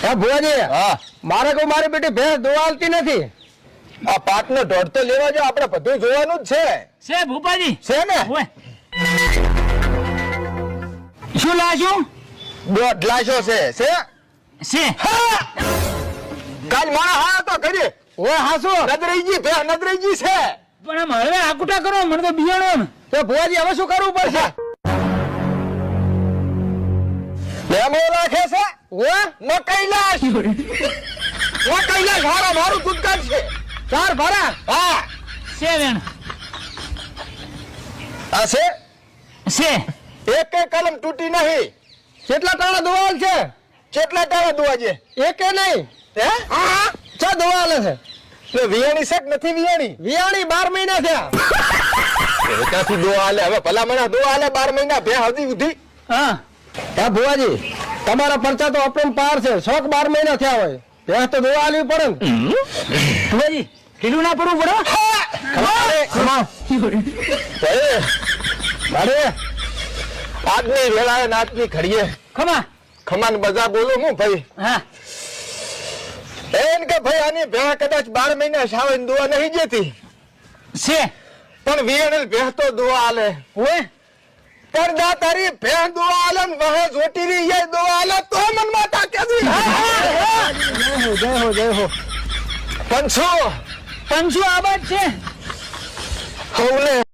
હે ભુવાજી, હા મારે કોઈ મારી બેટી ભેંસ દોવાલતી નથી. આ પાકનો ઢોળ તો લેવા જો, આપણે બધું જોવાનું જ છે ભૂપાજી છે ને. ઓય શું લાશું 1.5 લાશો છે છે કાલ મારા હા તો કરી ઓય હાસુ નદરીજી ભે નદરીજી છે. પણ આમ હવે આકુટા કરો મને તો બિયાણો તો ભુવાજી હવે શું કરવું પડશે? લેમો રાખે છે ઓય ન કૈલાશ હારા મારું દૂધ કાઢશે. 4 ભરા. હા છે વેણ આ છે છે એક કલમ તૂટી નહીં. કેટલા ટાણા દોવાલ છે? કેટલા ટાણા દુવાજે એકે નહીં. હે ચા દોવાલે છે? એટલે વિયાણી છે કે નથી વિયાણી? વિયાણી 12 મહિના થયા. ક્યાંથી દોવા હાલે હવે? ભલા મને દોવા હાલે 12 મહિના ભે હજી ઉધી. હા હે ભુવાજી, તમારા પરચા તો અપન પાર છે. 12 મહિના થયા હોય ભેંસ તો દોવા આલવી પડે ને. ભૂપાજી ઢીલું ના પડવું પડે આજની વેળાએ નાચની ઘડીએ ખમા ખમાન બજા બોલું હું ભાઈ. હા એમ કે ભાઈ આની ભે કદાચ 12 મહિના સાવે દોવા નહીં જતી, છે પણ વિયાણેલ ભે તો દોવા હાલે. ઓય પણ દા તારી ભે દોવા હાલે ને વહે જોટી રહી જાય દોવા હાલે તો મનમાં તાકે દી. જય હો જય હો. પણ શું પંચુ આબાદ છે હવલે